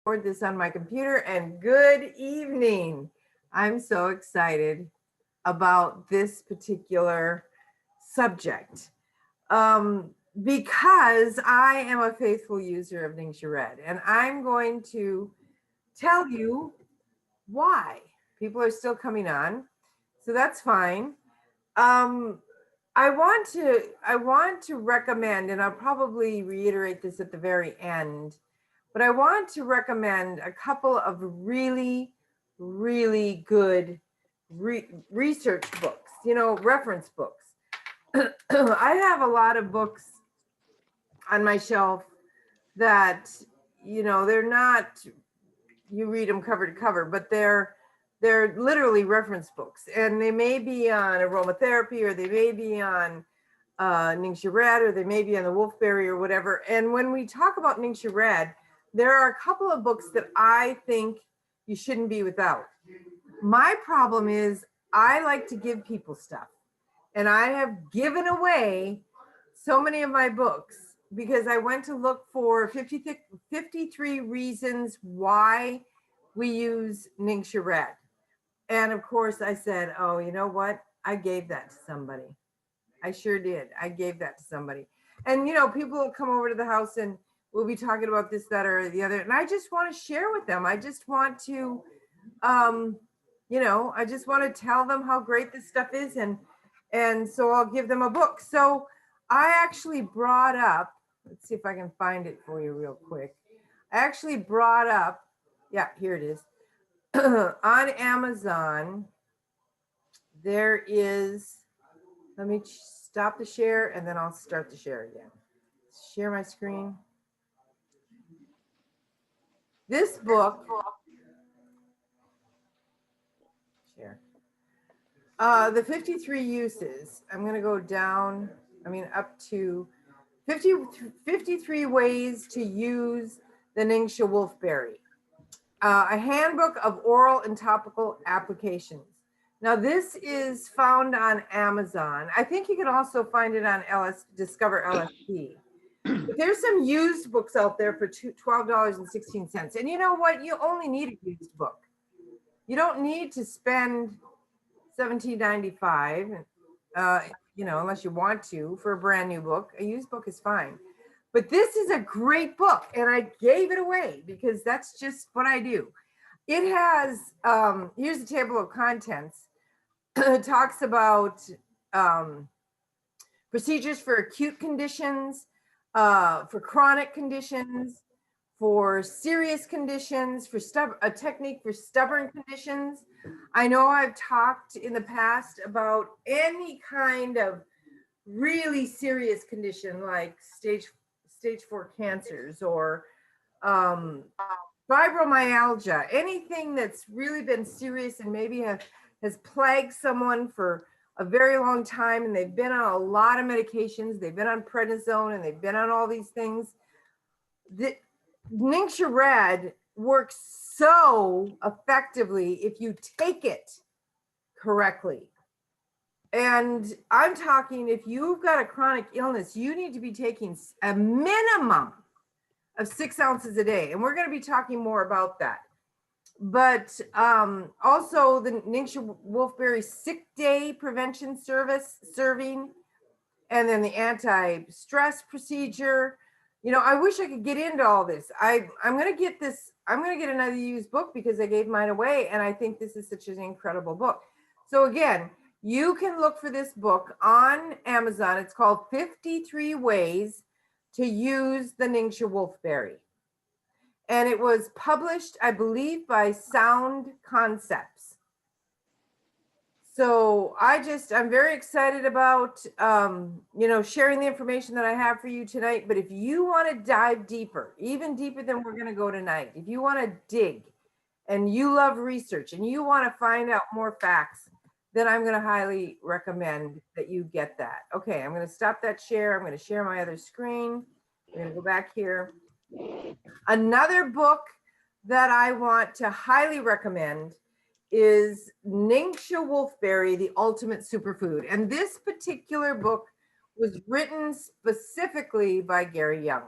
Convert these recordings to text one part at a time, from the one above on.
record this on my computer, and good evening. I'm so excited about this particular subject because I am a faithful user of NingXia Red, and I'm going to tell you why. People are still coming on, so that's fine. I want to recommend, and I'll probably reiterate this at the very end, but I want to recommend a couple of really, really good research books, reference books. I have a lot of books on my shelf that, they're not, you read them cover to cover, but they're literally reference books, and they may be on aromatherapy, or they may be on NingXia Red, or they may be on the Wolfberry or whatever. And when we talk about NingXia Red, there are a couple of books that I think you shouldn't be without. My problem is I like to give people stuff, and I have given away so many of my books because I went to look for 53 reasons why we use NingXia Red. And of course I said, oh, you know what? I gave that to somebody. I sure did. I gave that to somebody. And, people will come over to the house and we'll be talking about this, that, or the other. And I just want to share with them. I just want to, I just want to tell them how great this stuff is. And so I'll give them a book. So I actually brought up, let's see if I can find it for you real quick. I actually brought up, yeah, here it is. On Amazon, there is, let me stop the share and then I'll start the share again. Share my screen. This book, share. The 53 uses, I'm going to go down, up to 53 ways to use the NingXia Wolfberry. A handbook of oral and topical applications. Now, this is found on Amazon. I think you can also find it on Discover LSP. But there's some used books out there for $12.16. And you know what? You only need a used book. You don't need to spend $17.95, unless you want to, for a brand new book. A used book is fine. But this is a great book, and I gave it away because that's just what I do. It has, here's the table of contents. It talks about procedures for acute conditions, for chronic conditions, for serious conditions, for a technique for stubborn conditions. I know I've talked in the past about any kind of really serious condition like stage 4 cancers, or fibromyalgia, anything that's really been serious and maybe has plagued someone for a very long time, and they've been on a lot of medications, they've been on prednisone, and they've been on all these things. The NingXia Red works so effectively if you take it correctly. And I'm talking, if you've got a chronic illness, you need to be taking a minimum of 6 ounces a day. And we're going to be talking more about that. But also the NingXia Wolfberry Sick Day Prevention serving, and then the anti-stress procedure. I wish I could get into all this. I'm going to get this. I'm going to get another used book because I gave mine away. And I think this is such an incredible book. So again, you can look for this book on Amazon. It's called 53 Ways to Use the NingXia Wolfberry. And it was published, I believe, by Sound Concepts. So I'm very excited about, sharing the information that I have for you tonight. But if you want to dive deeper, even deeper than we're going to go tonight, if you want to dig and you love research and you want to find out more facts, then I'm going to highly recommend that you get that. Okay, I'm going to stop that share. I'm going to share my other screen. I'm going to go back here. Another book that I want to highly recommend is NingXia Wolfberry, The Ultimate Superfood. And this particular book was written specifically by Gary Young.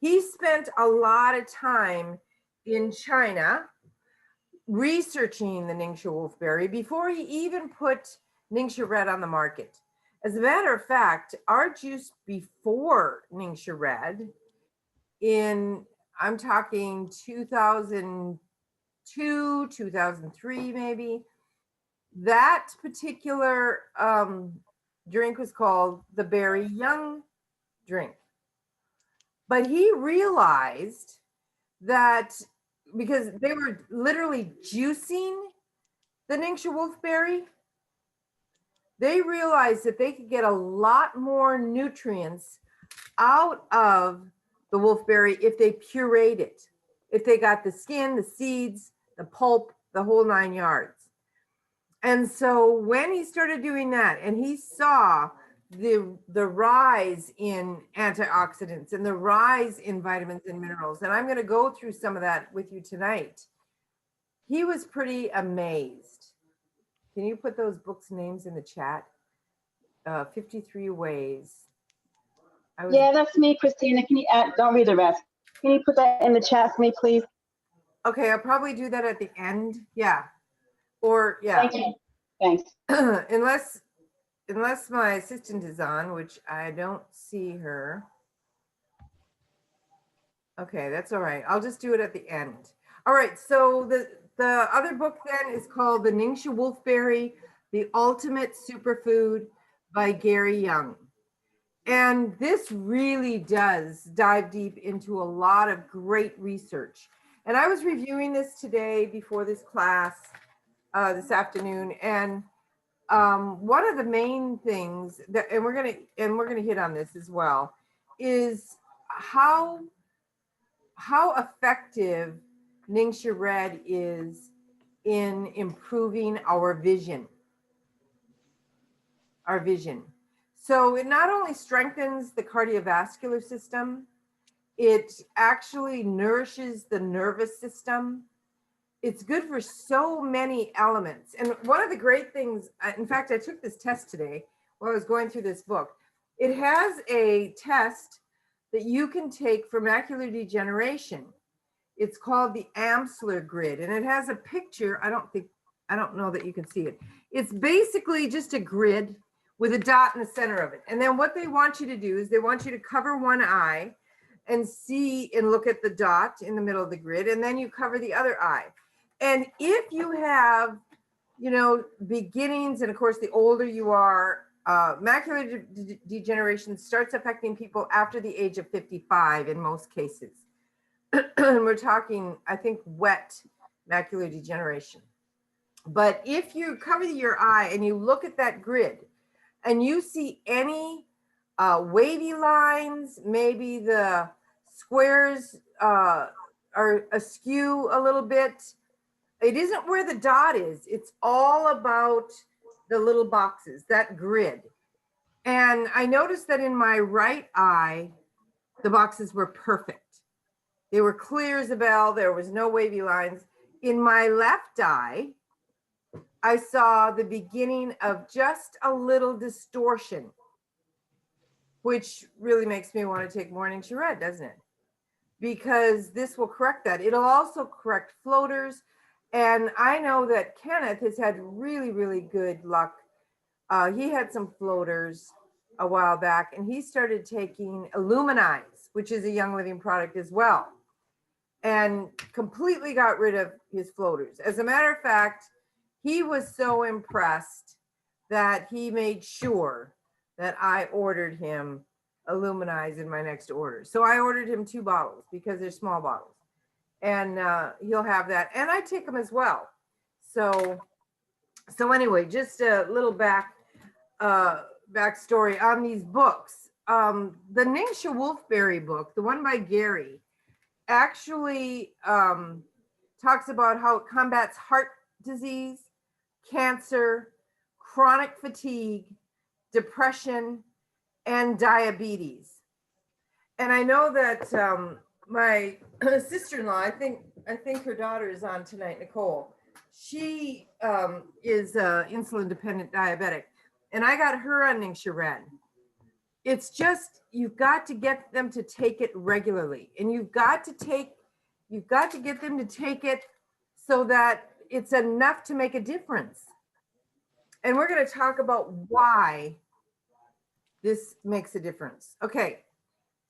He spent a lot of time in China researching the NingXia wolfberry before he even put NingXia Red on the market. As a matter of fact, our juice before NingXia Red I'm talking 2002, 2003 maybe, that particular drink was called the Berry Young drink. But he realized that because they were literally juicing the NingXia wolfberry, they realized that they could get a lot more nutrients out of the wolfberry if they pureed it, if they got the skin, the seeds, the pulp, the whole 9 yards. And so when he started doing that, and he saw the rise in antioxidants and the rise in vitamins and minerals, and I'm going to go through some of that with you tonight, he was pretty amazed. Can you put those books' names in the chat? 53 Ways. Yeah, that's me, Christina. Can you add, don't read the rest. Can you put that in the chat for me, please? Okay, I'll probably do that at the end. Yeah. Or, yeah. Thank you. Thanks. Unless my assistant is on, which I don't see her. Okay, that's all right. I'll just do it at the end. All right, so the other book then is called The NingXia Wolfberry, The Ultimate Superfood by Gary Young. And this really does dive deep into a lot of great research. And I was reviewing this today before this class, this afternoon, and one of the main things that, and we're gonna hit on this as well, is how effective NingXia Red is in improving our vision. So it not only strengthens the cardiovascular system, it actually nourishes the nervous system. It's good for so many elements. And one of the great things, in fact, I took this test today while I was going through this book. It has a test that you can take for macular degeneration. It's called the Amsler grid, and it has a picture. I don't know that you can see it. It's basically just a grid with a dot in the center of it. And then what they want you to do is they want you to cover one eye and see and look at the dot in the middle of the grid, and then you cover the other eye. And if you have, beginnings, and of course, the older you are, macular degeneration starts affecting people after the age of 55 in most cases. And we're talking, I think, wet macular degeneration. But if you cover your eye and you look at that grid and you see any wavy lines, maybe the squares are askew a little bit, it isn't where the dot is. It's all about the little boxes, that grid. And I noticed that in my right eye, the boxes were perfect. They were clear as a bell. There was no wavy lines. In my left eye, I saw the beginning of just a little distortion, which really makes me want to take more NingXia Red, doesn't it? Because this will correct that. It'll also correct floaters. And I know that Kenneth has had really, really good luck. He had some floaters a while back, and he started taking Illuminize, which is a Young Living product as well, and completely got rid of his floaters. As a matter of fact, he was so impressed that he made sure that I ordered him Illuminize in my next order. So I ordered him 2 bottles because they're small bottles, and he'll have that. And I take them as well. So anyway, just a little backstory on these books. The NingXia Wolfberry book, the one by Gary, actually talks about how it combats heart disease, cancer, chronic fatigue, depression, and diabetes. And I know that my sister-in-law, I think her daughter is on tonight, Nicole. She is insulin-dependent diabetic, and I got her on NingXia Red. It's just, you've got to get them to take it regularly, and you've got to take You've got to get them to take it so that it's enough to make a difference. And we're going to talk about why this makes a difference. Okay,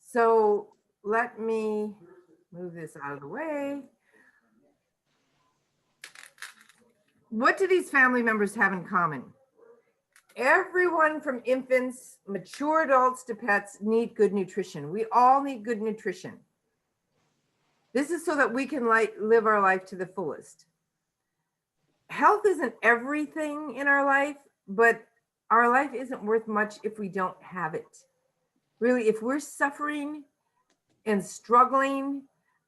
so let me move this out of the way. What do these family members have in common? Everyone from infants, mature adults to pets need good nutrition. We all need good nutrition. This is so that we can live our life to the fullest. Health isn't everything in our life, but our life isn't worth much if we don't have it. Really, if we're suffering and struggling,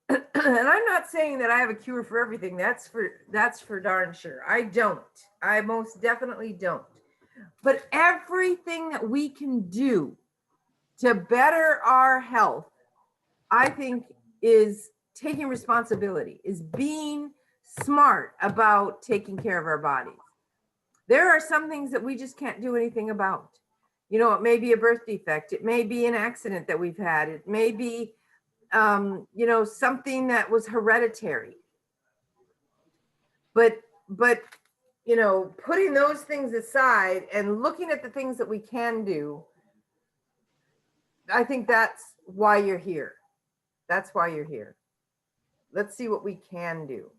and I'm not saying that I have a cure for everything. That's for darn sure. I don't. I most definitely don't. But everything that we can do to better our health, I think, is taking responsibility, is being smart about taking care of our bodies. There are some things that we just can't do anything about. You know, it may be a birth defect. It may be an accident that we've had. It may be, you know, something that was hereditary. But, you know, putting those things aside and looking at the things that we can do, I think that's why you're here. That's why you're here. Let's see what we can do.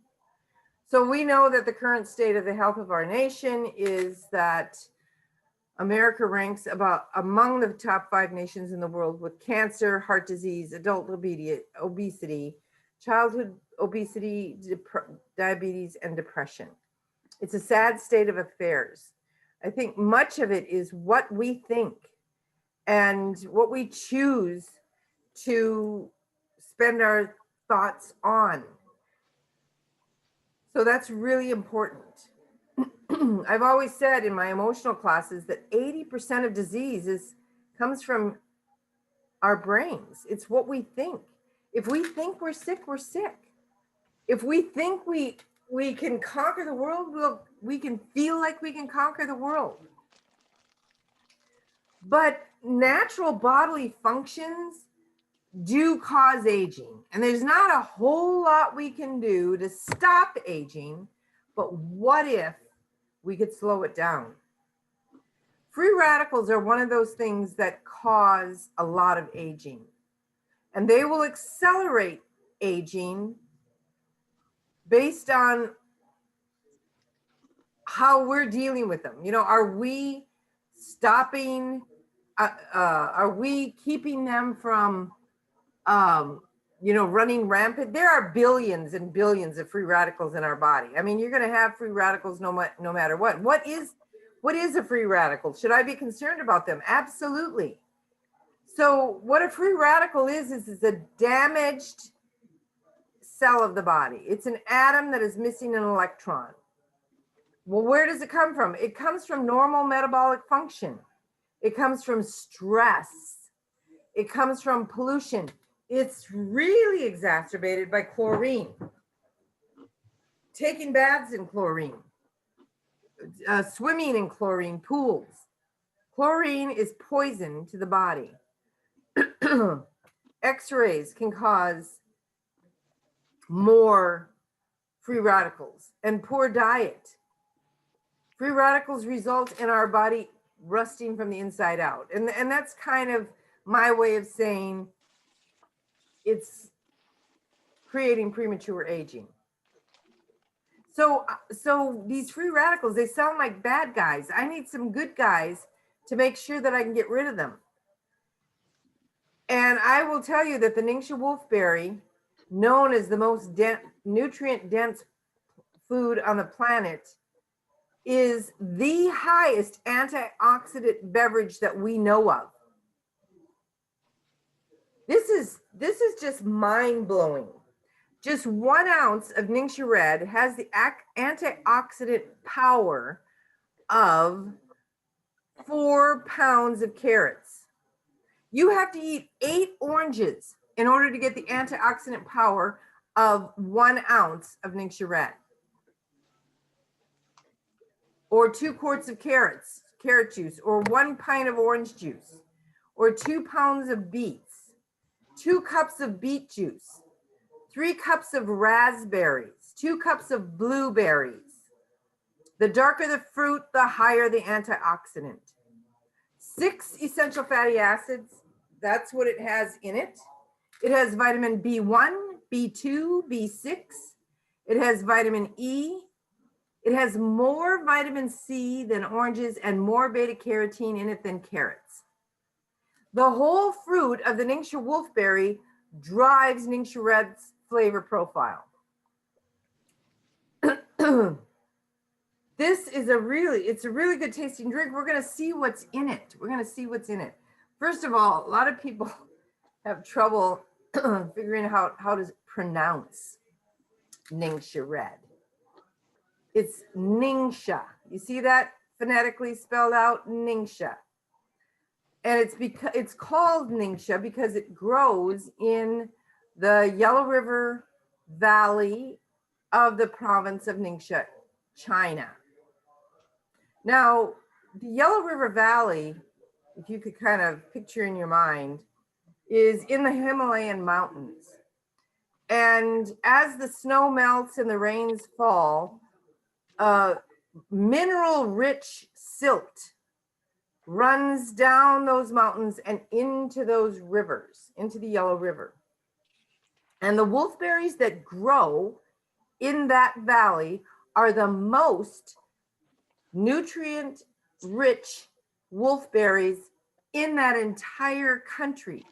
So we know that the current state of the health of our nation is that America ranks about among the top 5 nations in the world with cancer, heart disease, adult obesity, childhood obesity, diabetes, and depression. It's a sad state of affairs. I think much of it is what we think and what we choose to spend our thoughts on. So that's really important. I've always said in my emotional classes that 80% of disease comes from our brains. It's what we think. If we think we're sick, we're sick. If we think we can conquer the world, we can feel like we can conquer the world. But natural bodily functions do cause aging. And there's not a whole lot we can do to stop aging, but what if we could slow it down? Free radicals are one of those things that cause a lot of aging, and they will accelerate aging based on how we're dealing with them. You know, are we stopping, are we keeping them from, you know, running rampant? There are billions and billions of free radicals in our body. I mean, you're going to have free radicals no matter what. What is a free radical? Should I be concerned about them? Absolutely. So what a free radical is a damaged cell of the body. It's an atom that is missing an electron. Well, where does it come from? It comes from normal metabolic function. It comes from stress. It comes from pollution. It's really exacerbated by chlorine. Taking baths in chlorine, swimming in chlorine pools. Chlorine is poison to the body. X-rays can cause more free radicals, and poor diet. Free radicals result in our body rusting from the inside out. And that's kind of my way of saying it's creating premature aging. So these free radicals, they sound like bad guys. I need some good guys to make sure that I can get rid of them. And I will tell you that the NingXia wolfberry, known as the most nutrient-dense food on the planet, is the highest antioxidant beverage that we know of. This is just mind-blowing. Just 1 ounce of NingXia Red has the antioxidant power of 4 pounds of carrots. You have to eat 8 oranges in order to get the antioxidant power of 1 ounce of NingXia Red. Or 2 quarts of carrot juice, or 1 pint of orange juice, or 2 pounds of beets, 2 cups of beet juice, 3 cups of raspberries, 2 cups of blueberries. The darker the fruit, the higher the antioxidant. 6 essential fatty acids, that's what it has in it. It has vitamin B1, B2, B6. It has vitamin E. It has more vitamin C than oranges and more beta carotene in it than carrots. The whole fruit of the NingXia wolfberry drives NingXia Red's flavor profile. This is it's a really good tasting drink. We're going to see what's in it. We're going to see what's in it. First of all, a lot of people have trouble figuring out how to pronounce NingXia Red. It's Neen-Sha. You see that phonetically spelled out? NingXia. And it's called Ningxia because it grows in the Yellow River Valley of the province of Ningxia, China. Now, the Yellow River Valley, if you could kind of picture in your mind, is in the Himalayan mountains. And as the snow melts and the rains fall, mineral-rich silt runs down those mountains and into those rivers, into the Yellow River. And the wolfberries that grow in that valley are the most nutrient-rich wolfberries in that entire country.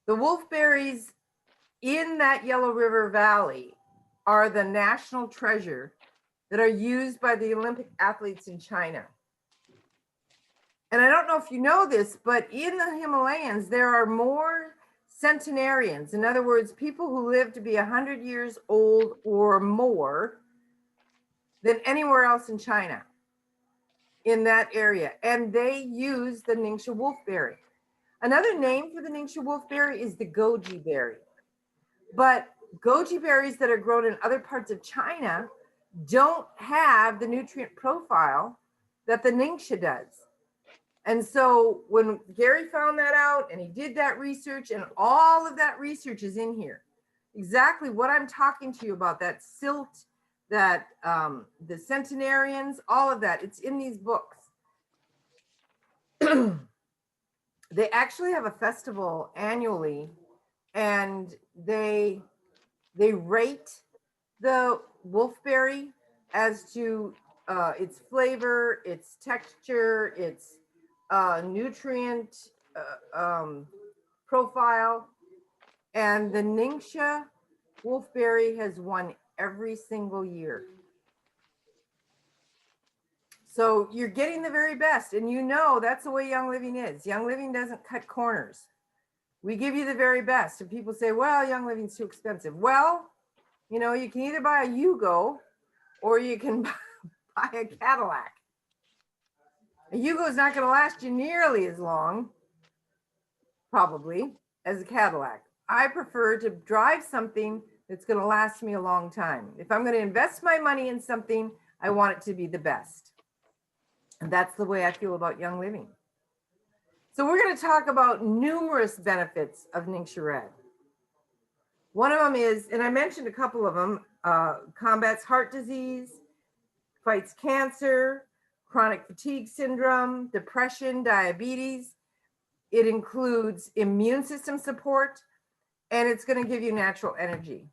The wolfberries in that Yellow River Valley are the national treasure that are used by the Olympic athletes in China. And I don't know if you know this, but in the Himalayas, there are more centenarians. In other words, people who live to be 100 years old or more than anywhere else in China in that area. And they use the NingXia wolfberry. Another name for the NingXia wolfberry is the goji berry. But goji berries that are grown in other parts of China don't have the nutrient profile that the NingXia does. And so when Gary found that out and he did that research, and all of that research is in here, exactly what I'm talking to you about, that silt, that the centenarians, all of that, it's in these books. They actually have a festival annually, and they rate the wolfberry as to its flavor, its texture, its nutrient profile. And the NingXia wolfberry has won every single year. So you're getting the very best. And you know that's the way Young Living is. Young Living doesn't cut corners. We give you the very best. And people say, well, Young Living's too expensive. Well, you know, you can either buy a Yugo or you can buy a Cadillac. A Yugo is not going to last you nearly as long, probably, as a Cadillac. I prefer to drive something that's going to last me a long time. If I'm going to invest my money in something, I want it to be the best. And that's the way I feel about Young Living. So we're going to talk about numerous benefits of NingXia Red. One of them is, and I mentioned a couple of them, combats heart disease, fights cancer, chronic fatigue syndrome, depression, diabetes. It includes immune system support, and it's going to give you natural energy.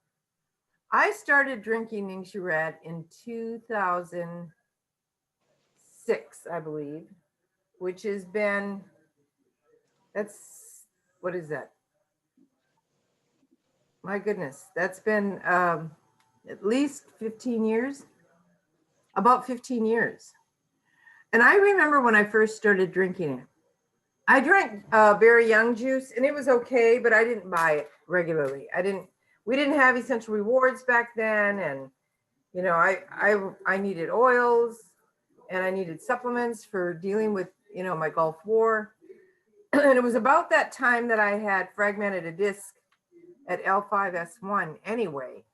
I started drinking NingXia Red in 2006, I believe, which has been, what is that? My goodness, that's been at least 15 years, about 15 years. And I remember when I first started drinking it, I drank Very Young juice, and it was okay, but I didn't buy it regularly. We didn't have Essential Rewards back then. And, you know, I needed oils and I needed supplements for dealing with, you know, my Gulf War. And it was about that time that I had fragmented a disc at L5S1 anyway.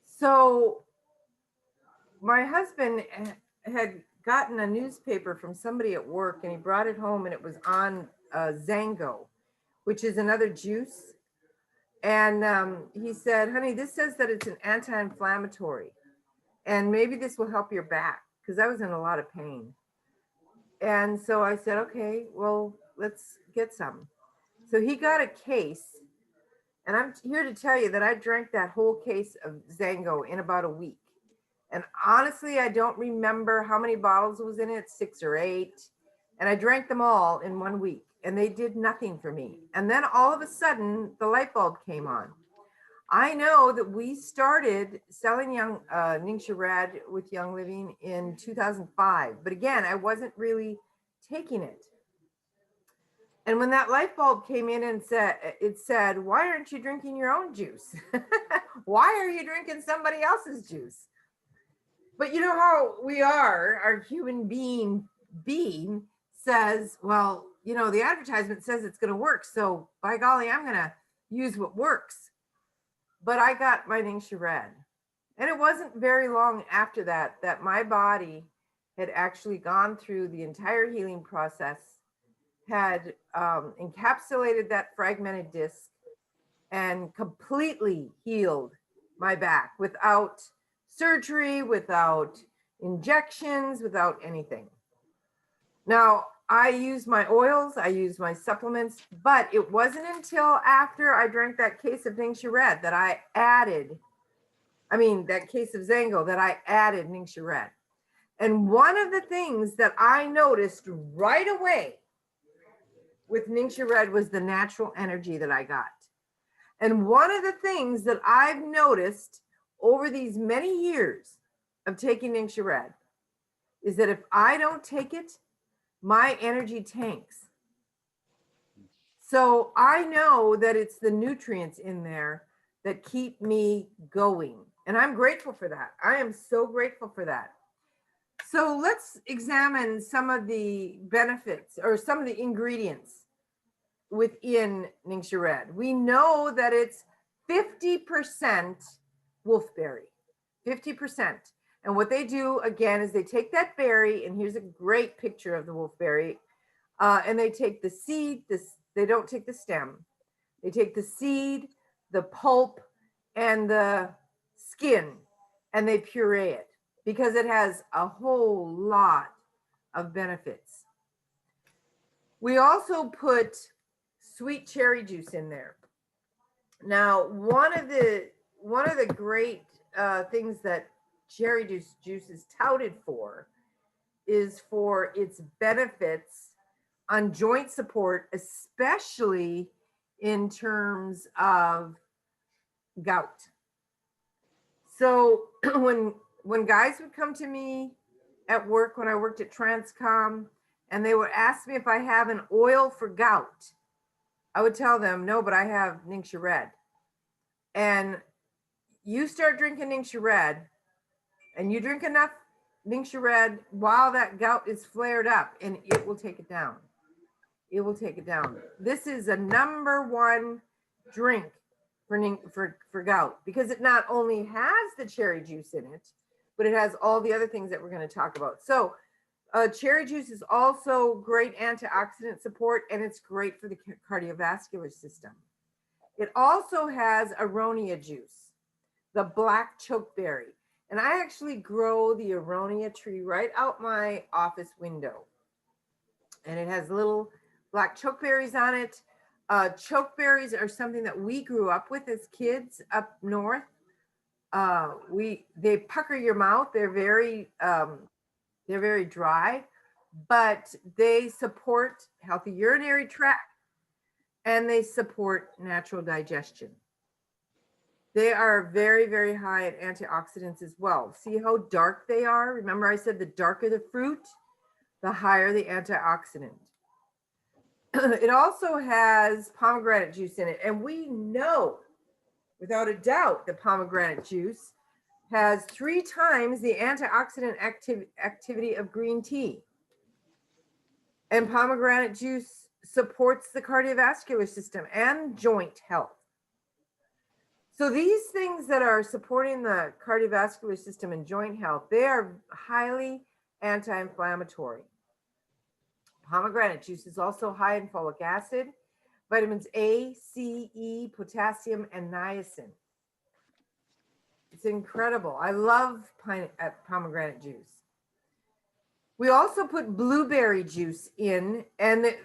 So my husband had gotten a newspaper from somebody at work, and he brought it home, and it was on Zango, which is another juice. And he said, honey, this says that it's an anti-inflammatory, and maybe this will help your back, because I was in a lot of pain. And so I said, okay, well, let's get some. So he got a case, and I'm here to tell you that I drank that whole case of Zango in about a week. And honestly, I don't remember how many bottles was in it, 6 or 8. And I drank them all in 1 week, and they did nothing for me. And then all of a sudden, the light bulb came on. I know that we started selling NingXia Red with Young Living in 2005. But again, I wasn't really taking it. And when that light bulb came in and said, why aren't you drinking your own juice? Why are you drinking somebody else's juice? But you know how we are, our human being says, well, you know, the advertisement says it's going to work. So by golly, I'm going to use what works. But I got my NingXia Red. And it wasn't very long after that my body had actually gone through the entire healing process, had encapsulated that fragmented disc and completely healed my back without surgery, without injections, without anything. Now, I use my oils, I use my supplements, but it wasn't until after I drank that case of NingXia Red that I added, that case of Zango, that I added NingXia Red. And one of the things that I noticed right away with NingXia Red was the natural energy that I got. And one of the things that I've noticed over these many years of taking NingXia Red is that if I don't take it, my energy tanks. So I know that it's the nutrients in there that keep me going. And I'm grateful for that. I am so grateful for that. So let's examine some of the benefits or some of the ingredients within NingXia Red. We know that it's 50% wolfberry, 50%. And what they do again is they take that berry, and here's a great picture of the wolfberry, and they take the seed, they don't take the stem. They take the seed, the pulp, and the skin, and they puree it because it has a whole lot of benefits. We also put sweet cherry juice in there. Now, one of the great things that cherry juice is touted for is for its benefits on joint support, especially in terms of gout. So when guys would come to me at work, when I worked at Transcom, and they would ask me if I have an oil for gout, I would tell them, no, but I have NingXia Red. And you start drinking NingXia Red, and you drink enough NingXia Red while that gout is flared up, and it will take it down. It will take it down. This is a #1 drink for gout, because it not only has the cherry juice in it, but it has all the other things that we're going to talk about. So cherry juice is also great antioxidant support, and it's great for the cardiovascular system. It also has Aronia juice, the black chokeberry. And I actually grow the Aronia tree right out my office window. And it has little black chokeberries on it. Chokeberries are something that we grew up with as kids up north. They pucker your mouth. They're very dry, but they support healthy urinary tract, and they support natural digestion. They are very, very high in antioxidants as well. See how dark they are? Remember I said the darker the fruit, the higher the antioxidant. It also has pomegranate juice in it. And we know without a doubt that pomegranate juice has 3 times the antioxidant activity of green tea. And pomegranate juice supports the cardiovascular system and joint health. So these things that are supporting the cardiovascular system and joint health, they are highly anti-inflammatory. Pomegranate juice is also high in folic acid. vitamins A, C, E, potassium, and niacin. It's incredible. I love pomegranate juice. We also put blueberry juice in, and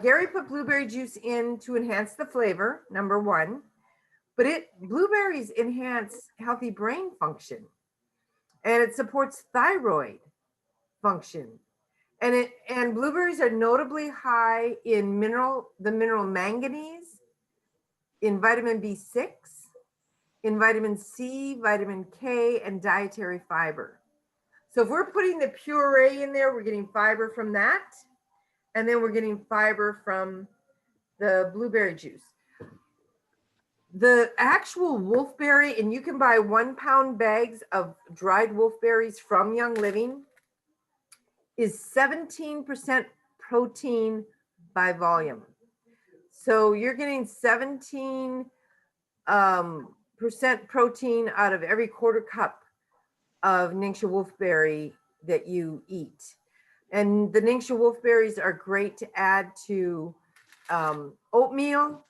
Gary put blueberry juice in to enhance the flavor, number one. But blueberries enhance healthy brain function, and it supports thyroid function. And blueberries are notably high in the mineral manganese, in vitamin B6, in vitamin C, vitamin K, and dietary fiber. So if we're putting the puree in there, we're getting fiber from that. And then we're getting fiber from the blueberry juice. The actual wolfberry, and you can buy 1 pound bags of dried wolfberries from Young Living, is 17% protein by volume. So you're getting 17% protein out of every quarter cup of NingXia wolfberry that you eat. And the NingXia wolfberries are great to add to oatmeal.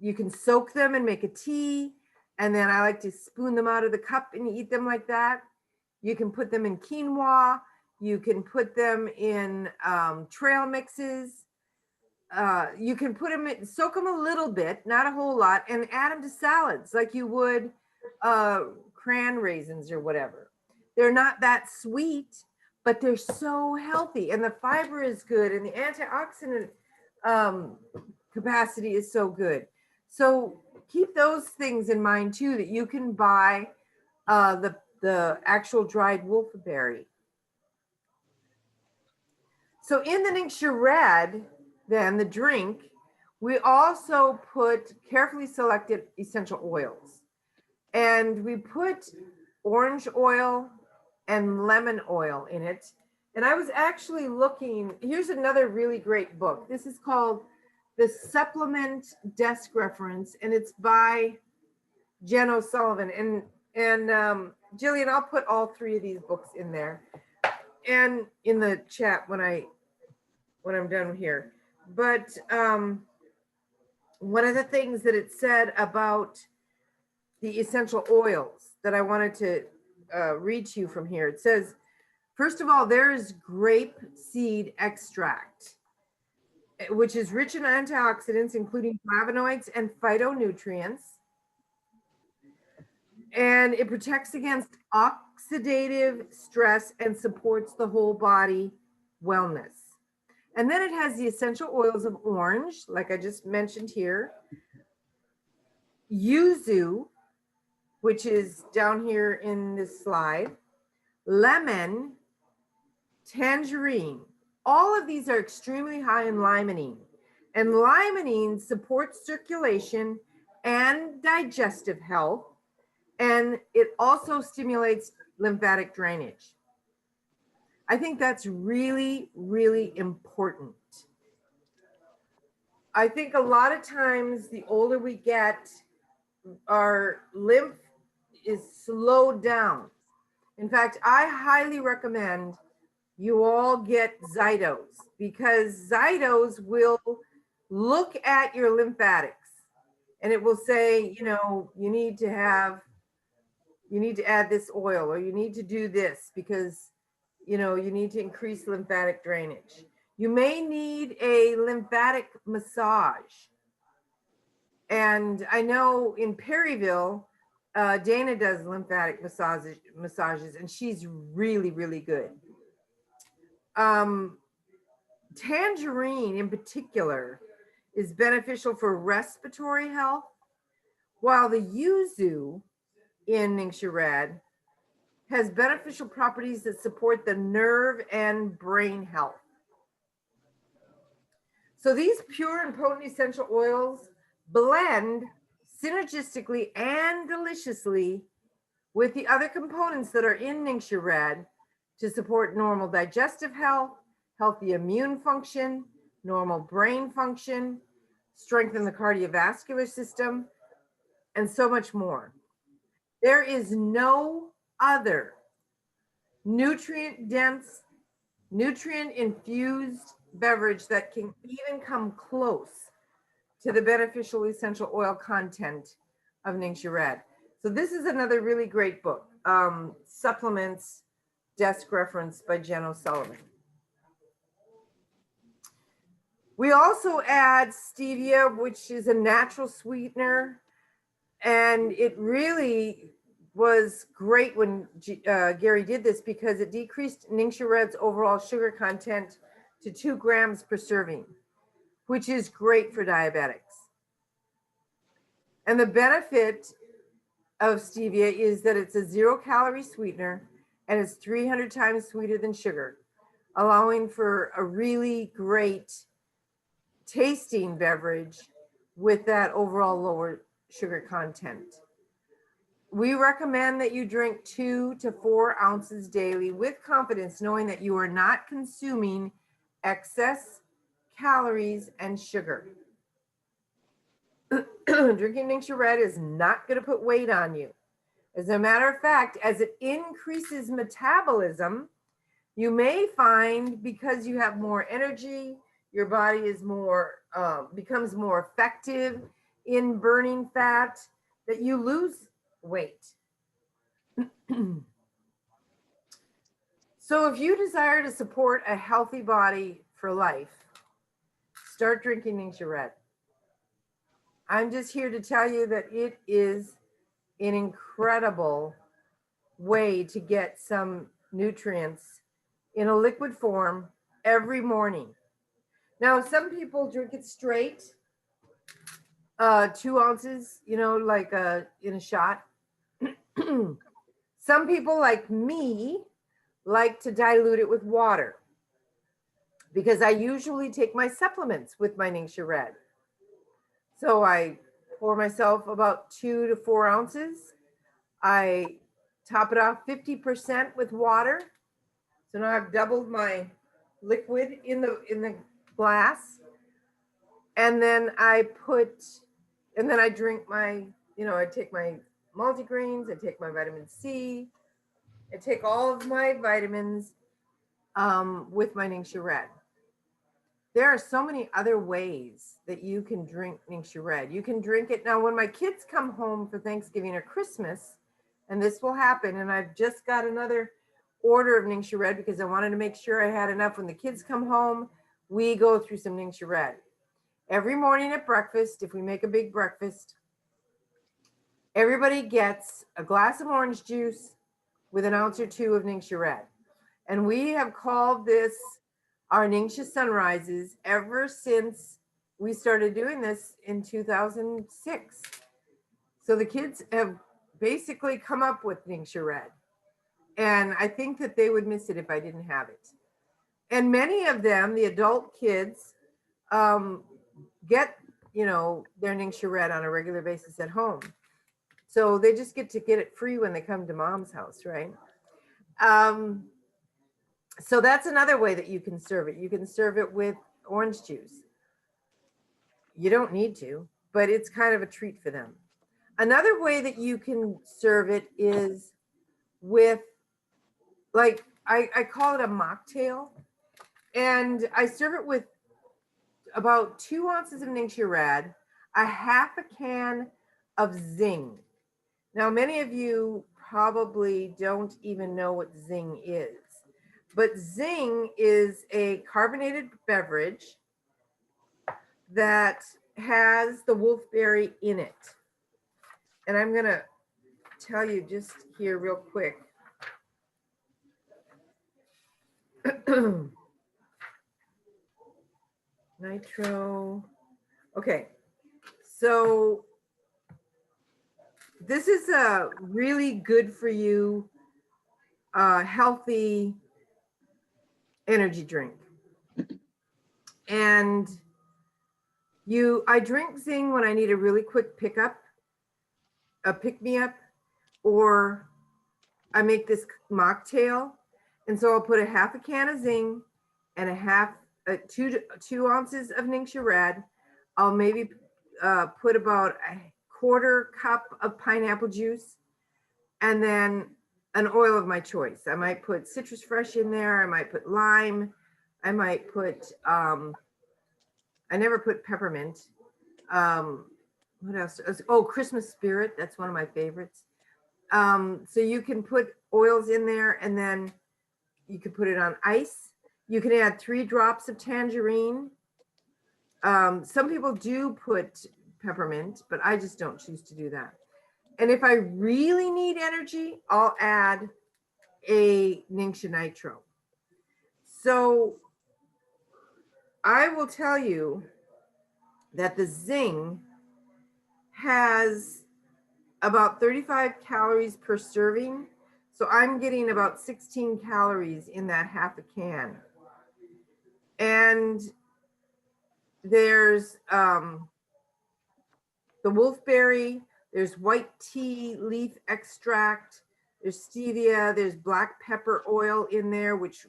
You can soak them and make a tea. And then I like to spoon them out of the cup and eat them like that. You can put them in quinoa. You can put them in trail mixes. You can put them in, soak them a little bit, not a whole lot, and add them to salads like you would cran raisins or whatever. They're not that sweet, but they're so healthy, and the fiber is good, and the antioxidant capacity is so good. So keep those things in mind too, that you can buy the actual dried wolfberry. So in the NingXia Red, then the drink, we also put carefully selected essential oils. And we put orange oil and lemon oil in it. And I was actually looking, here's another really great book. This is called The Supplement Desk Reference, and it's by Jen O'Sullivan. And Jillian, I'll put all 3 of these books in there and in the chat when I'm done here. But one of the things that it said about the essential oils that I wanted to read to you from here, it says, first of all, there is grape seed extract, which is rich in antioxidants, including flavonoids and phytonutrients. And it protects against oxidative stress and supports the whole body wellness. And then it has the essential oils of orange, like I just mentioned here, yuzu, which is down here in this slide, lemon, tangerine. All of these are extremely high in limonene. And limonene supports circulation and digestive health, and it also stimulates lymphatic drainage. I think that's really, really important. I think a lot of times the older we get, our lymph is slowed down. In fact, I highly recommend you all get Zytos, because Zytos will look at your lymphatics and it will say, you know, you need to add this oil, or you need to do this because, you know, you need to increase lymphatic drainage. You may need a lymphatic massage. And I know in Perryville, Dana does lymphatic massages, and she's really, really good. Tangerine in particular is beneficial for respiratory health, while the yuzu in NingXia Red has beneficial properties that support the nerve and brain health. So these pure and potent essential oils blend synergistically and deliciously with the other components that are in NingXia Red to support normal digestive health, healthy immune function, normal brain function, strengthen the cardiovascular system, and so much more. There is no other nutrient-dense, nutrient-infused beverage that can even come close to the beneficial essential oil content of NingXia Red. So this is another really great book, Supplements, Desk Reference by Jen O'Sullivan. We also add stevia, which is a natural sweetener. And it really was great when Gary did this because it decreased NingXia Red's overall sugar content to 2 grams per serving, which is great for diabetics. And the benefit of stevia is that it's a 0-calorie sweetener and it's 300 times sweeter than sugar, allowing for a really great tasting beverage with that overall lower sugar content. We recommend that you drink 2 to 4 ounces daily with confidence, knowing that you are not consuming excess calories and sugar. Drinking NingXia Red is not going to put weight on you. As a matter of fact, as it increases metabolism, you may find because you have more energy, your body is more becomes more effective in burning fat, that you lose weight. So if you desire to support a healthy body for life, start drinking NingXia Red. I'm just here to tell you that it is an incredible way to get some nutrients in a liquid form every morning. Now, some people drink it straight, 2 ounces, you know, like in a shot. Some people like me like to dilute it with water because I usually take my supplements with my NingXia Red. So I pour myself about 2 to 4 ounces. I top it off 50% with water. So now I've doubled my liquid in the glass. And then I drink my, I take my multigrains, I take my vitamin C, I take all of my vitamins with my NingXia Red. There are so many other ways that you can drink NingXia Red. You can drink it. Now, when my kids come home for Thanksgiving or Christmas, and this will happen, and I've just got another order of NingXia Red because I wanted to make sure I had enough. When the kids come home, we go through some NingXia Red. Every morning at breakfast, if we make a big breakfast, everybody gets a glass of orange juice with an ounce or 2 of NingXia Red. And we have called this our NingXia Sunrises ever since we started doing this in 2006. So the kids have basically come up with NingXia Red. And I think that they would miss it if I didn't have it. And many of them, the adult kids, get, their NingXia Red on a regular basis at home. So they just get it free when they come to mom's house, right? So that's another way that you can serve it. You can serve it with orange juice. You don't need to, but it's kind of a treat for them. Another way that you can serve it is with, like, I call it a mocktail. And I serve it with about 2 ounces of NingXia Red, a half a can of Zing. Now, many of you probably don't even know what Zing is. But Zing is a carbonated beverage that has the wolfberry in it. And I'm going to tell you just here real quick. Nitro. Okay. So this is a really good for you, healthy energy drink. And I drink Zing when I need a really quick pick me up, or I make this mocktail. And so I'll put a half a can of Zing and two ounces of NingXia Red. I'll maybe put about a quarter cup of pineapple juice, and then an oil of my choice. I might put citrus fresh in there. I might put lime. I might put, I never put peppermint. What else? Oh, Christmas spirit. That's one of my favorites. So you can put oils in there and then you can put it on ice. You can add 3 drops of tangerine. Some people do put peppermint, but I just don't choose to do that. And if I really need energy, I'll add a NingXia Nitro. So I will tell you that the Zing has about 35 calories per serving. So I'm getting about 16 calories in that half a can. And there's the wolfberry, there's white tea leaf extract, there's stevia, there's black pepper oil in there, which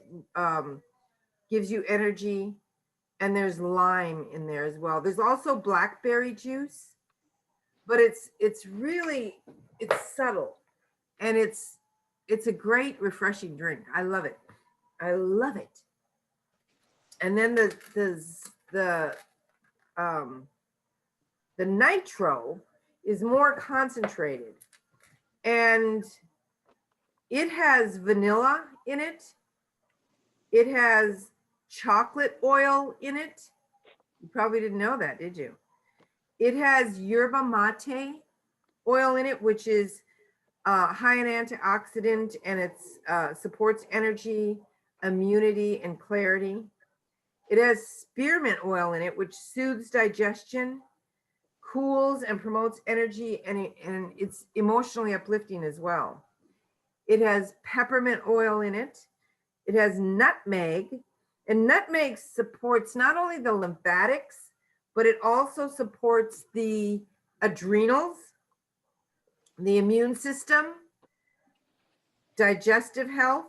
gives you energy. And there's lime in there as well. There's also blackberry juice, but it's subtle, and it's a great refreshing drink. I love it. I love it. And then the nitro is more concentrated, and it has vanilla in it. It has chocolate oil in it. You probably didn't know that, did you? It has yerba mate oil in it, which is high in antioxidant, and it supports energy, immunity, and clarity. It has spearmint oil in it, which soothes digestion, cools and promotes energy, and it's emotionally uplifting as well. It has peppermint oil in it. It has nutmeg, and nutmeg supports not only the lymphatics, but it also supports the adrenals, the immune system, digestive health.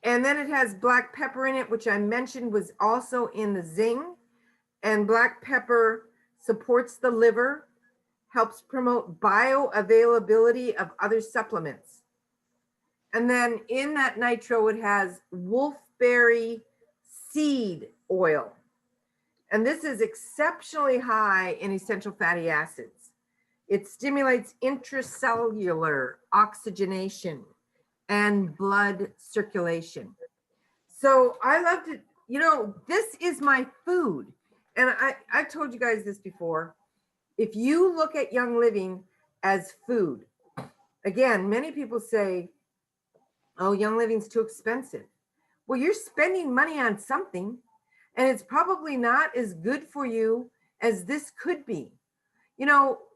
And then it has black pepper in it, which I mentioned was also in the Zing. And black pepper supports the liver, helps promote bioavailability of other supplements. And then in that nitro, it has wolfberry seed oil. And this is exceptionally high in essential fatty acids. It stimulates intracellular oxygenation and blood circulation. So I love to, this is my food. And I've told you guys this before. If you look at Young Living as food, again, many people say, oh, Young Living's too expensive. Well, you're spending money on something, and it's probably not as good for you as this could be.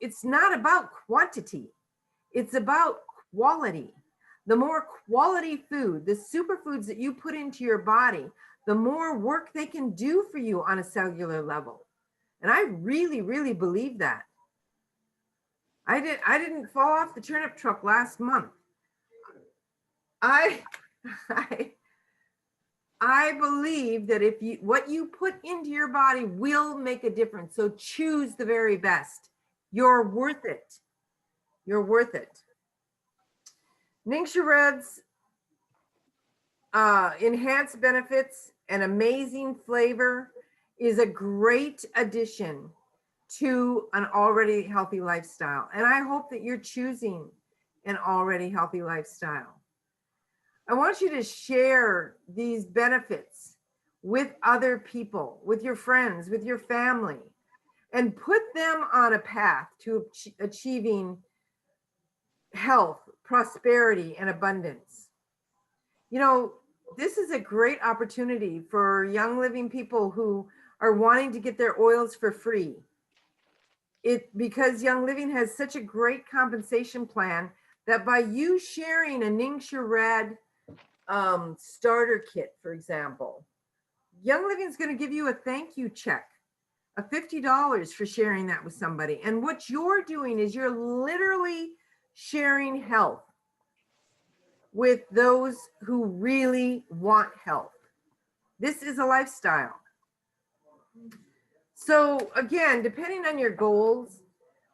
It's not about quantity. It's about quality. The more quality food, the superfoods that you put into your body, the more work they can do for you on a cellular level. And I really, really believe that. I didn't fall off the turnip truck last month. I believe that what you put into your body will make a difference. So choose the very best. You're worth it. You're worth it. NingXia Red's enhanced benefits and amazing flavor is a great addition to an already healthy lifestyle. And I hope that you're choosing an already healthy lifestyle. I want you to share these benefits with other people, with your friends, with your family, and put them on a path to achieving health, prosperity, and abundance. This is a great opportunity for Young Living people who are wanting to get their oils for free. Because Young Living has such a great compensation plan that by you sharing a NingXia Red starter kit, for example, Young Living is going to give you a thank you check of $50 for sharing that with somebody. And what you're doing is you're literally sharing health with those who really want health. This is a lifestyle. So again, depending on your goals,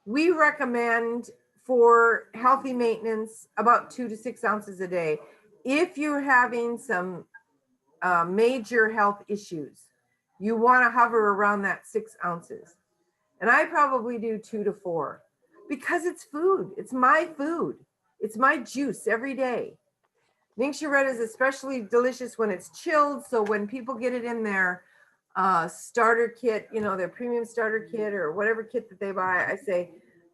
we recommend for healthy maintenance about 2 to 6 ounces a day. If you're having some major health issues, you want to hover around that 6 ounces. And I probably do 2 to 4 because it's food. It's my food. It's my juice every day. NingXia Red is especially delicious when it's chilled. So when people get it in their starter kit, you know, their premium starter kit or whatever kit that they buy,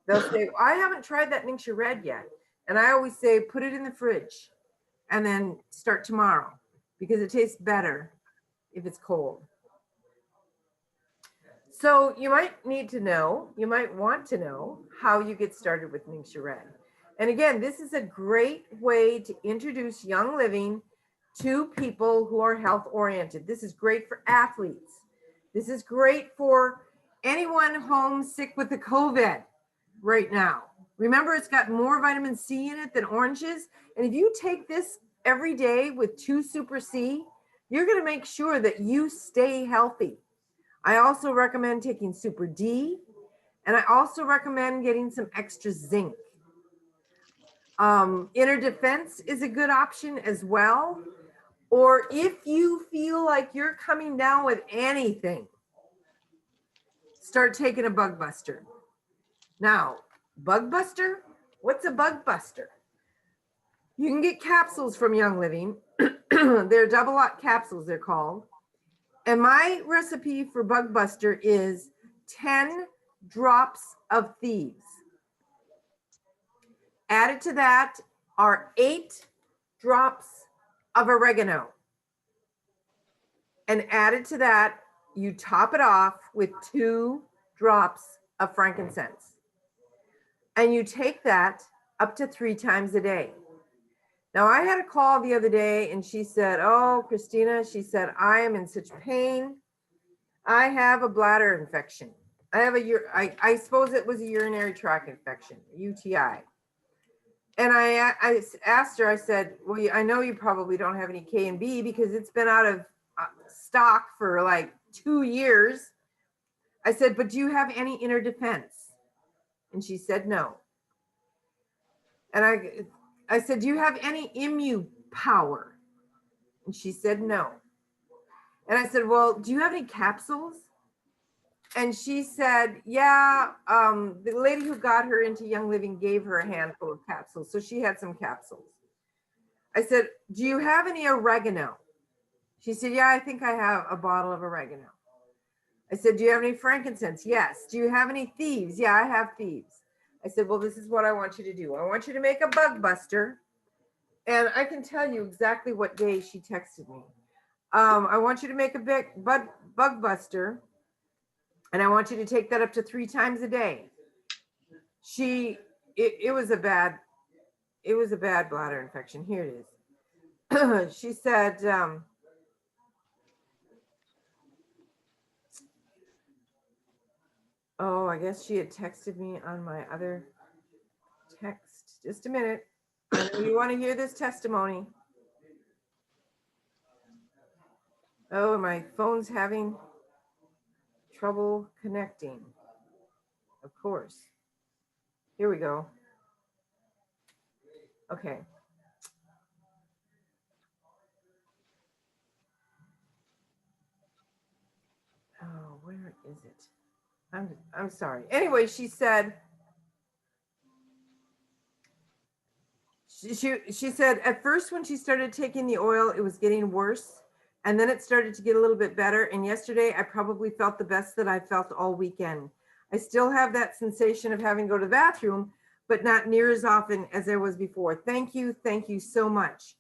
they'll say, I haven't tried that NingXia Red yet. And I always say, put it in the fridge and then start tomorrow because it tastes better if it's cold. So you might need to know, you might want to know how you get started with NingXia Red. And again, this is a great way to introduce Young Living to people who are health oriented. This is great for athletes. This is great for anyone home sick with the COVID right now. Remember, it's got more vitamin C in it than oranges. And if you take this every day with 2 Super C, you're going to make sure that you stay healthy. I also recommend taking Super D, and I also recommend getting some extra zinc. Inner Defense is a good option as well. Or if you feel like you're coming down with anything, start taking a Bug Buster. Now, Bug Buster? What's a Bug Buster? You can get capsules from Young Living. They're double-lot capsules, they're called. And my recipe for Bug Buster is 10 drops of thieves. Added to that are 8 drops of oregano. And added to that, you top it off with 2 drops of frankincense. And you take that up to 3 times a day. Now, I had a call the other day and she said, oh, Christina, she said, I am in such pain. I have a bladder infection. I have I suppose it was a urinary tract infection, UTI. And I asked her, I said, well, I know you probably don't have any K and B because it's been out of stock for like 2 years. I said, but do you have any inner defense? And she said, no. And I said, do you have any immune power? And she said, no. And I said, well, do you have any capsules? And she said, yeah, the lady who got her into Young Living gave her a handful of capsules. So she had some capsules. I said, do you have any oregano? She said, yeah, I think I have a bottle of oregano. I said, do you have any frankincense? Yes. Do you have any thieves? Yeah, I have thieves. I said, well, this is what I want you to do. I want you to make a Bug Buster. And I can tell you exactly what day she texted me. I want you to make a big Bug Buster. And I want you to take that up to 3 times a day. It was a bad bladder infection. Here it is. She said, oh, I guess she had texted me on my other text. Just a minute. I know you want to hear this testimony. Oh, my phone's having trouble connecting. Of course. Here we go. Okay. Oh, where is it? I'm sorry. Anyway, she said, she said at first when she started taking the oil, it was getting worse. And then it started to get a little bit better. And yesterday, I probably felt the best that I felt all weekend. I still have that sensation of having to go to the bathroom, but not near as often as there was before. Thank you so much.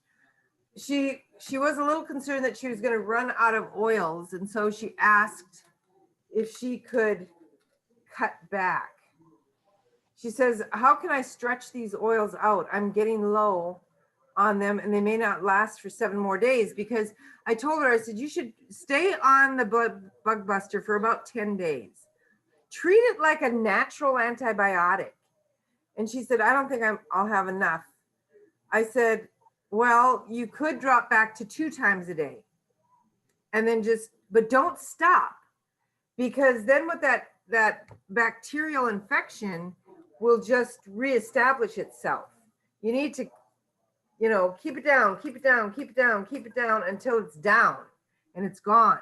She was a little concerned that she was going to run out of oils. And so she asked if she could cut back. She says, how can I stretch these oils out? I'm getting low on them and they may not last for 7 more days, because I told her, I said, you should stay on the Bug Buster for about 10 days. Treat it like a natural antibiotic. And she said, I don't think I'll have enough. I said, well, you could drop back to 2 times a day and then but don't stop, because then with that bacterial infection will just reestablish itself. You need to you know, keep it down, keep it down, keep it down, keep it down until it's down and it's gone.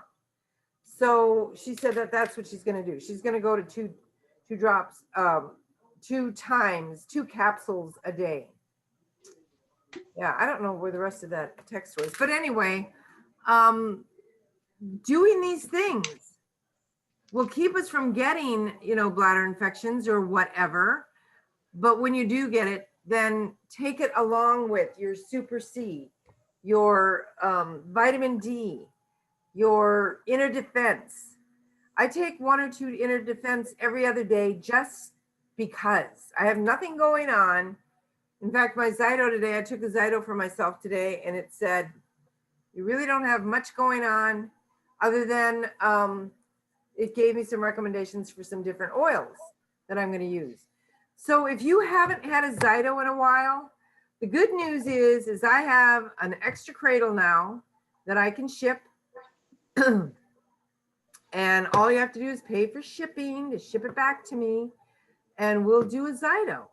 So she said that that's what she's going to do. She's going to go to two drops, 2 capsules a day. Yeah, I don't know where the rest of that text was, but anyway, doing these things will keep us from getting, you know, bladder infections or whatever. But when you do get it, then take it along with your Super C, your vitamin D, your inner defense. I take 1 or 2 inner defense every other day just because I have nothing going on. In fact, my Zyto today, I took a Zyto for myself today, and it said, you really don't have much going on other than it gave me some recommendations for some different oils that I'm going to use. So if you haven't had a Zyto in a while, the good news is I have an extra cradle now that I can ship. And all you have to do is pay for shipping to ship it back to me, and we'll do a Zyto.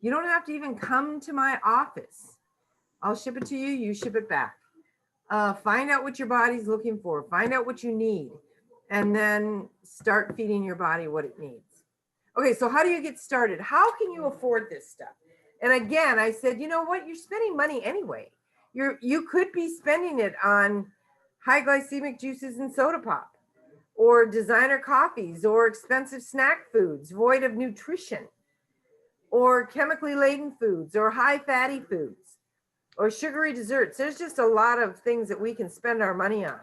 You don't have to even come to my office. I'll ship it to you, you ship it back. Find out what your body's looking for, find out what you need, and then start feeding your body what it needs. Okay, so how do you get started? How can you afford this stuff? And again, I said, you know what? You're spending money anyway. You could be spending it on high glycemic juices and soda pop, or designer coffees, or expensive snack foods void of nutrition, or chemically laden foods, or high fatty foods, or sugary desserts. There's just a lot of things that we can spend our money on.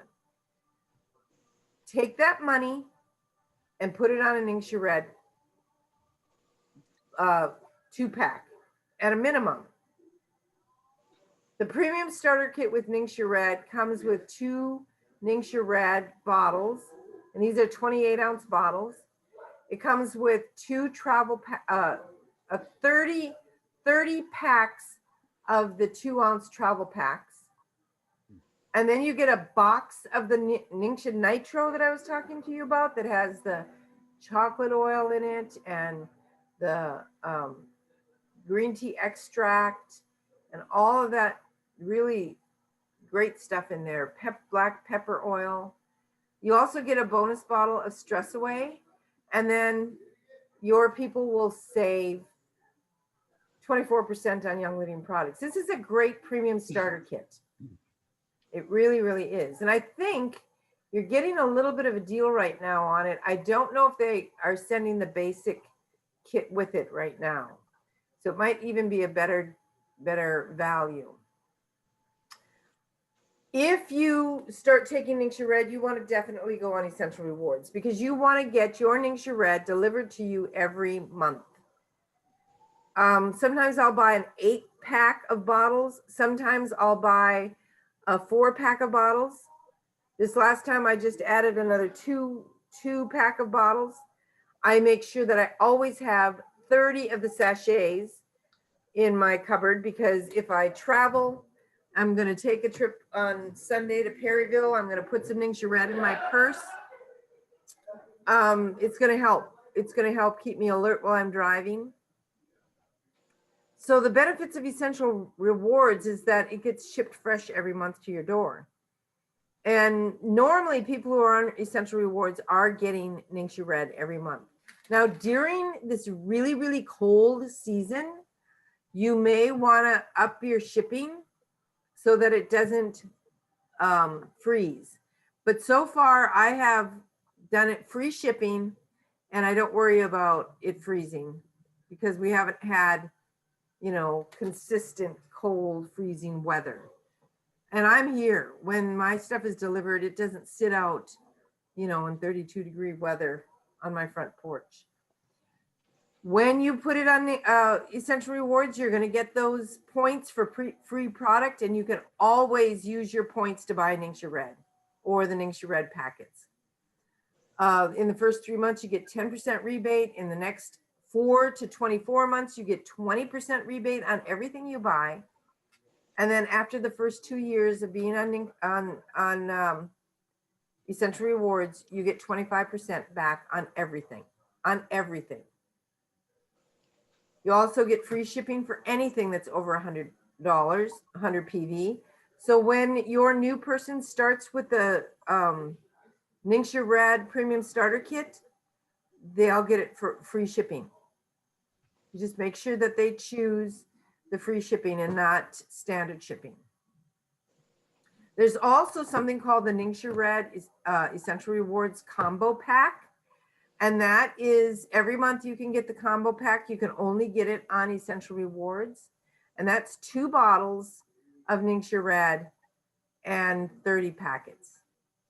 Take that money and put it on a NingXia Red 2-pack at a minimum. The premium starter kit with NingXia Red comes with 2 NingXia Red bottles, and these are 28-ounce bottles. It comes with 2 travel, 30 packs of the 2-ounce travel packs. And then you get a box of the NingXia Nitro that I was talking to you about that has the chocolate oil in it and the green tea extract and all of that really great stuff in there. Black pepper oil. You also get a bonus bottle of Stress Away, and then your people will save 24% on Young Living products. This is a great premium starter kit. It really, really is. And I think you're getting a little bit of a deal right now on it. I don't know if they are sending the basic kit with it right now. So it might even be a better value. If you start taking NingXia Red, you want to definitely go on Essential Rewards, because you want to get your NingXia Red delivered to you every month. Sometimes I'll buy an 8-pack of bottles. Sometimes I'll buy a 4-pack of bottles. This last time I just added another 2-pack of bottles. I make sure that I always have 30 of the sachets in my cupboard, because if I travel, I'm going to take a trip on Sunday to Perryville. I'm going to put some NingXia Red in my purse. It's going to help. It's going to help keep me alert while I'm driving. So the benefits of Essential Rewards is that it gets shipped fresh every month to your door. And normally people who are on Essential Rewards are getting NingXia Red every month. Now, during this really, really cold season, you may want to up your shipping so that it doesn't freeze. But so far, I have done it free shipping, and I don't worry about it freezing, because we haven't had, you know, consistent cold freezing weather. And I'm here. When my stuff is delivered, it doesn't sit out, you know, in 32-degree weather on my front porch. When you put it on the Essential Rewards, you're going to get those points for free product, and you can always use your points to buy NingXia Red or the NingXia Red packets. In the first 3 months, you get 10% rebate. In the next 4 to 24 months, you get 20% rebate on everything you buy. And then after the first 2 years of being on Essential Rewards, you get 25% back on everything, You also get free shipping for anything that's over $100. 100 PV. So when your new person starts with the NingXia Red Premium Starter Kit, they'll get it for free shipping. You just make sure that they choose the free shipping and not standard shipping. There's also something called the NingXia Red Essential Rewards Combo Pack. And that is every month you can get the combo pack. You can only get it on Essential Rewards. And that's 2 bottles of NingXia Red and 30 packets.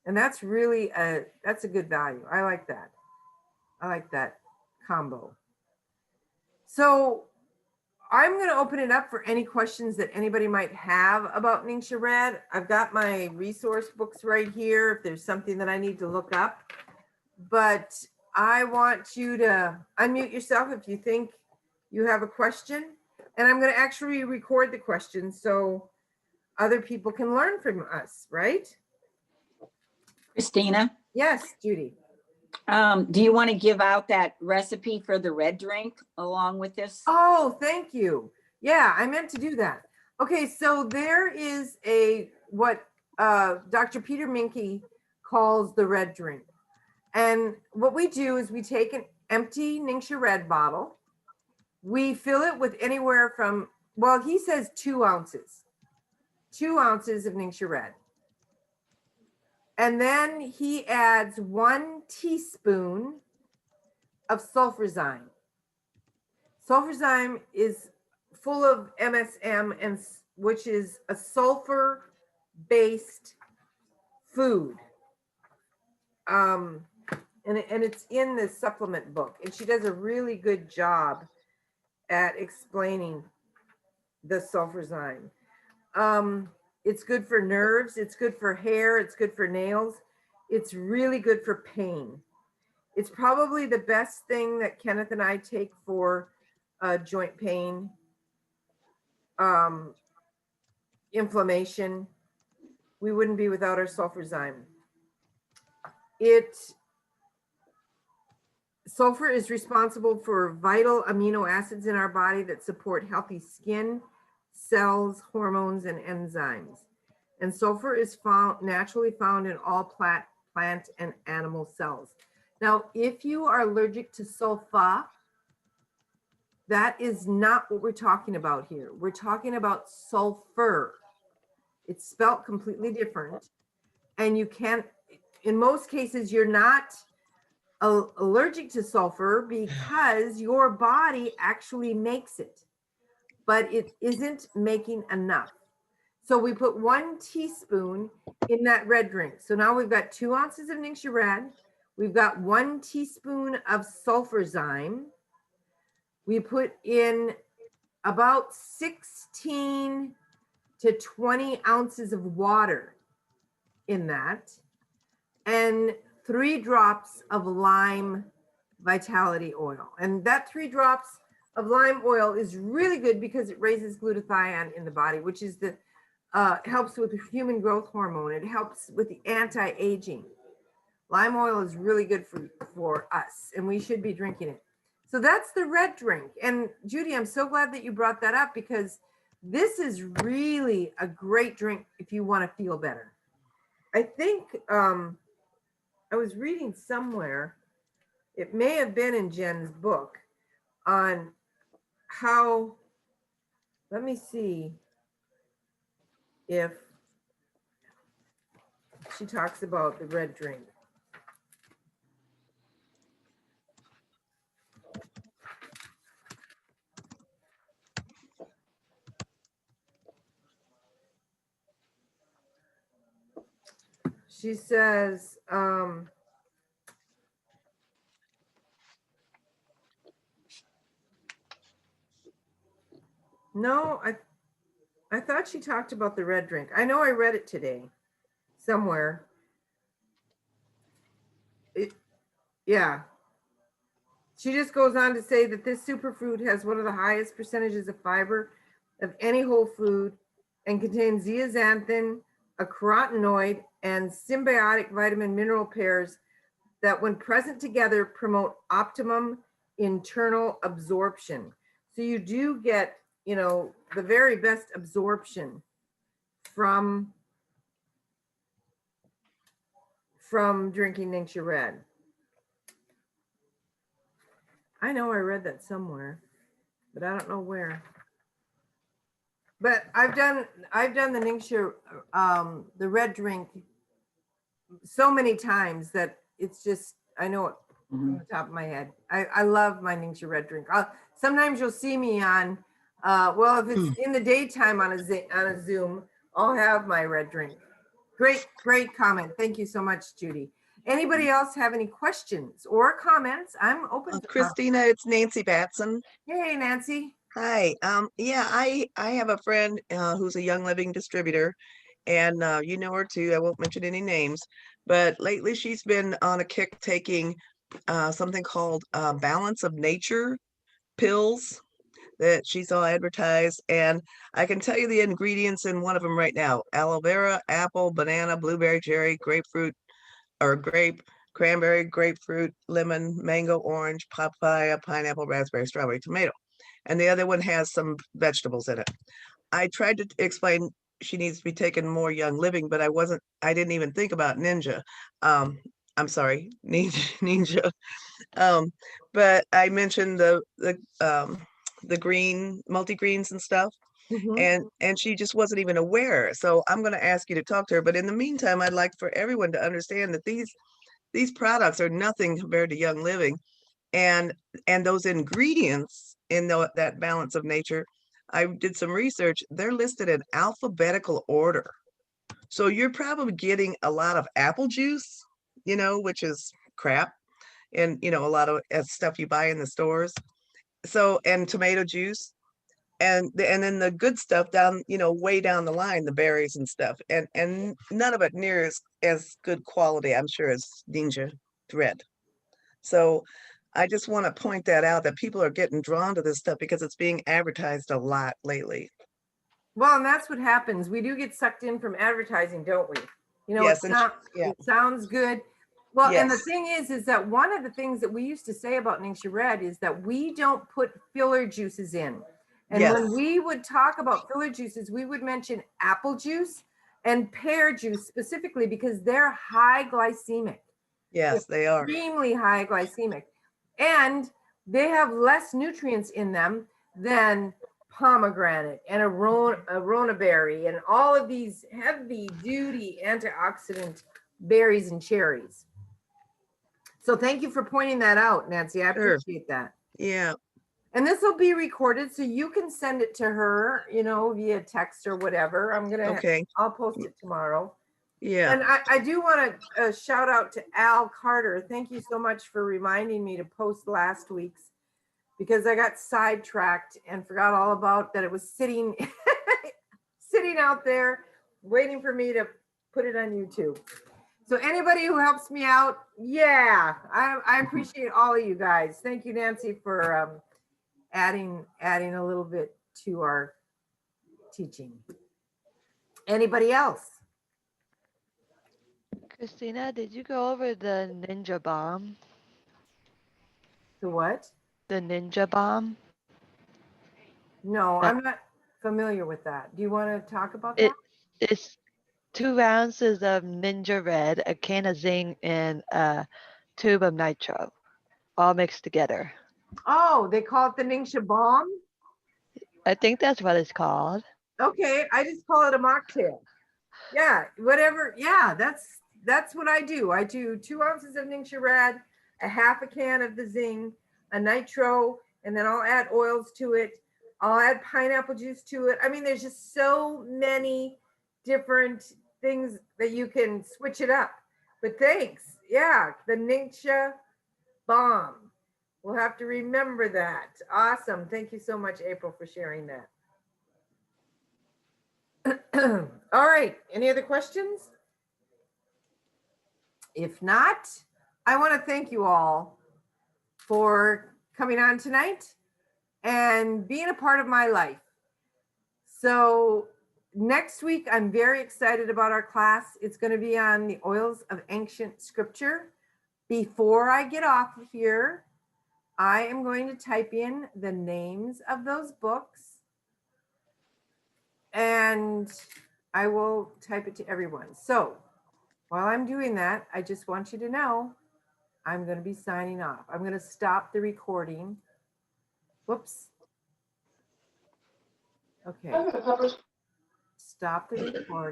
And that's really that's a good value. I like that. I like that combo. So I'm going to open it up for any questions that anybody might have about NingXia Red. I've got my resource books right here if there's something that I need to look up. But I want you to unmute yourself if you think you have a question. And I'm going to actually record the question so other people can learn from us, right? Christina? Yes, Judy. Do you want to give out that recipe for the red drink along with this? Oh, thank you. Yeah, I meant to do that. Okay, so there is what Dr. Peter Minke calls the red drink. And what we do is we take an empty NingXia Red bottle. We fill it with anywhere from, well, he says 2 ounces. 2 ounces of NingXia Red. And then he adds 1 teaspoon of sulfurzyme. Sulfurzyme is full of MSM, and which is a sulfur-based food. And it's in the supplement book. And she does a really good job at explaining the sulfurzyme. It's good for nerves. It's good for hair. It's good for nails. It's really good for pain. It's probably the best thing that Kenneth and I take for joint pain, inflammation. We wouldn't be without our sulfurzyme. Sulfur is responsible for vital amino acids in our body that support healthy skin, cells, hormones, and enzymes. And sulfur is naturally found in all plant and animal cells. Now, if you are allergic to sulfa, that is not what we're talking about here. We're talking about sulfur. It's spelled completely different. And you can't, in most cases, you're not allergic to sulfur because your body actually makes it, but it isn't making enough. So we put 1 teaspoon in that red drink. So now we've got 2 ounces of NingXia Red. We've got 1 teaspoon of sulfurzyme. We put in about 16 to 20 ounces of water in that, and 3 drops of lime vitality oil. And that 3 drops of lime oil is really good because it raises glutathione in the body, which is the helps with the human growth hormone. It helps with the anti-aging. Lime oil is really good for us, and we should be drinking it. So that's the red drink. And Judy, I'm so glad that you brought that up because this is really a great drink if you want to feel better. I think I was reading somewhere, it may have been in Jen's book, on how, let me see if she talks about the red drink. She says, no, I thought she talked about the red drink. I know I read it today somewhere. Yeah. She just goes on to say that this superfood has one of the highest percentages of fiber of any whole food and contains zeaxanthin, a carotenoid, and symbiotic vitamin mineral pairs that when present together promote optimum internal absorption. So you do get you know, the very best absorption from drinking NingXia Red. I know I read that somewhere, but I don't know where. But I've done the NingXia the red drink so many times that it's just, I know it from the top of my head. I love my NingXia Red drink. Sometimes you'll see me on, well, if it's in the daytime on a Zoom, I'll have my red drink. Great comment. Thank you so much, Judy. Anybody else have any questions or comments? I'm open to Christina, it's Nancy Batson. Hey, Nancy. Hi. Yeah, I have a friend who's a Young Living distributor, and you know her too. I won't mention any names, but lately she's been on a kick taking something called Balance of Nature pills that she saw advertised, and I can tell you the ingredients in one of them right now: aloe vera, apple, banana, blueberry, cherry, grapefruit, or grape, cranberry, grapefruit, lemon, mango, orange, papaya, pineapple, raspberry, strawberry, tomato. And the other one has some vegetables in it. I tried to explain she needs to be taken more Young Living, but I didn't even think about Ninja. I'm sorry, Ninja. But I mentioned the green multi-greens and stuff, and she just wasn't even aware. So I'm going to ask you to talk to her. But in the meantime, I'd like for everyone to understand that these products are nothing compared to Young Living, and those ingredients in that Balance of Nature, I did some research. They're listed in alphabetical order. So you're probably getting a lot of apple juice, you know, which is crap, and you know, a lot of stuff you buy in the stores. So, and tomato juice, and then the good stuff down, you know, way down the line, the berries and stuff, and none of it near as good quality, I'm sure, as NingXia Red. So I just want to point that out, that people are getting drawn to this stuff because it's being advertised a lot lately. Well, and that's what happens. We do get sucked in from advertising, don't we? You know, Yes, it sounds good. Well, yes. And the thing is that one of the things that we used to say about NingXia Red is that we don't put filler juices in. And Yes. when we would talk about filler juices, we would mention apple juice and pear juice specifically because they're high glycemic. Yes, they are. Extremely high glycemic. And they have less nutrients in them than pomegranate and Aronia berry and all of these heavy duty antioxidant berries and cherries. So thank you for pointing that out, Nancy. I appreciate that. Yeah. And this will be recorded so you can send it to her, you know, via text or whatever. I'll post it tomorrow. Yeah. And I do want to shout out to Al Carter. Thank you so much for reminding me to post last week's, because I got sidetracked and forgot all about that. It was sitting out there waiting for me to put it on YouTube. So anybody who helps me out, yeah, I appreciate all of you guys. Thank you, Nancy, for adding a little bit to our teaching. Anybody else? Christina, did you go over the Ninja Bomb? The what? The Ninja Bomb? No, I'm not familiar with that. Do you want to talk about that? It's 2 ounces of Ninja Red, a can of zinc, and a tube of nitro, all mixed together. Oh, they call it the NingXia Bomb? I think that's what it's called. Okay, I just call it a mocktail. Yeah, whatever. Yeah, that's what I do. I do 2 ounces of NingXia Red, a half a can of the zinc, a nitro, and then I'll add oils to it. I'll add pineapple juice to it. I mean, there's just so many different things that you can switch it up. But thanks. Yeah, the NingXia Bomb. We'll have to remember that. Awesome. Thank you so much, April, for sharing that. All right. Any other questions? If not, I want to thank you all for coming on tonight and being a part of my life. So next week, I'm very excited about our class. It's going to be on the oils of ancient scripture. Before I get off of here, I am going to type in the names of those books and I will type it to everyone. So while I'm doing that, I just want you to know I'm going to be signing off. I'm going to stop the recording. Whoops. Okay. Stop the recording.